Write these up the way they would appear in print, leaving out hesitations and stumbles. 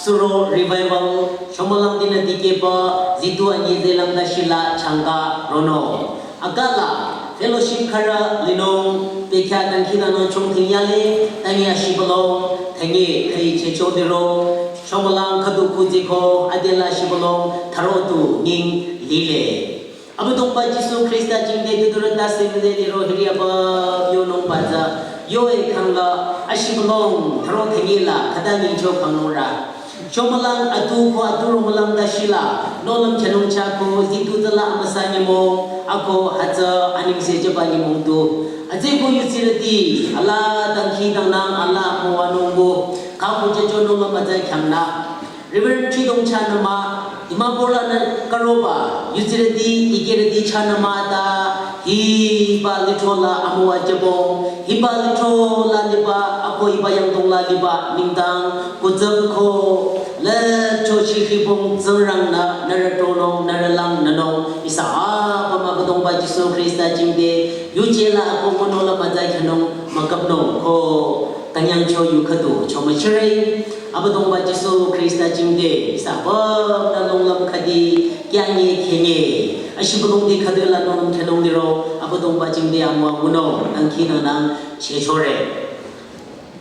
Suro revival shomalang dinadike pa zitu anyi zelang da shila changa rono agala fellowship khara linong pekha dangkhina no chongthing yale tangi ashibalo thangi khai checho dero shomalang khadu kujiko adela shibalo tharotu ning lile abudong pa jisu krista jingde duranda semde dero hiriaba yo nong baza yo e khangla ashibalo tharo thangila khadani jo khanora Shomalang atu ko aturo malang dashila nolam chanong chako zitu tala amasanya mo ako haja aning se jabani mo tu aje ko yusirati ala danghi dangnang ala mo wanungbo ka ko jejo nolam aja khamna Reverend Chidong Chanama Imabola Karoba, Yuziredi, Igeredi Chanamata, Hiba Litola Amua Jabo, Hiba Litola Liba, Apo Ibayang Dongla Liba, Ningdang, Kuzamko, Le Chochi Hibong Zerangna, Naratolong, Naralang Nanong, Isa Pamabadong Bajiso Krista Jimbe, Yujela Apomonola Mazai Kanong, Makapno, Ko, Kanyang Cho Yukadu, Chomachere, Abadong Bajiso Krista Jimbe, Isa Nalong Kadi, Yangi Kenye, Ashibong de Kadula Non Tenong Liro, Abadong Bajimbe Amwa Muno, Ankino Nang, Chechore.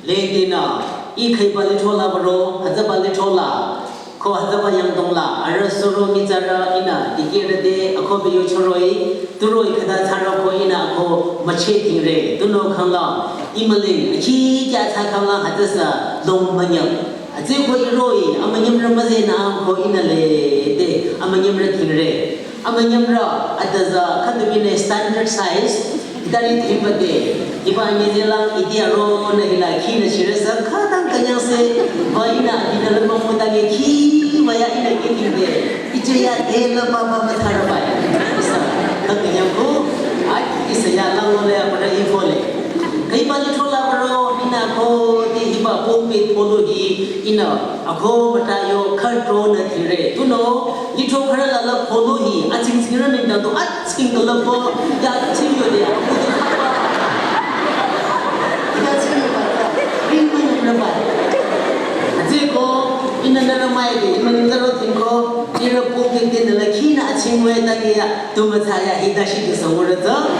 Ledina. Ikai balitola baro, hazabalitola, ko hazabayang dongla, arasoro mizara ina, digirade, ako biyo choroi, turoi kada thara ko ina ako mache tingre, tuno kangla, imaling, achi jata kangla hazasa, long manyam. Aze ko iroi, amanyam ramaze na am ko ina le, de, amanyam ra tingre. Amanyam ra, adaza, kadubine standard size, dari timbade, iba nyezelang idiaro na hila kina shirasa kadang kanyang se baina ina lemong mudangi ki maya ina kitinde ijaya dela baba mathara baya isa kanyang ko ai isa ya lang ole apara ifole kai bali thola baro ina ko di hiba pompe polohi ina ako matayo kharto na thire tuno litho khara la polohi aching singra ni da to aching kalabo ya chingyo de Aziko, inanara mai, imanindaro tinko, ira pukin din na kina achingwe tagiya, tumataya hidashi di sawurata,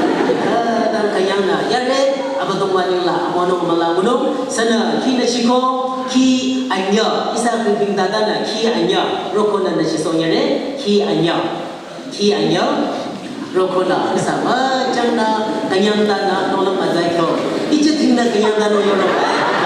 dan kayana, yare, abadong manila, amono malamuno, sana kina shiko, ki anya, isa kriping dadana, ki anya, rokona na shisonyare, ki anya, rokona, sama, jangna, kanyang dana, nolang mazay ko, ije tingna kanyang dano yoro.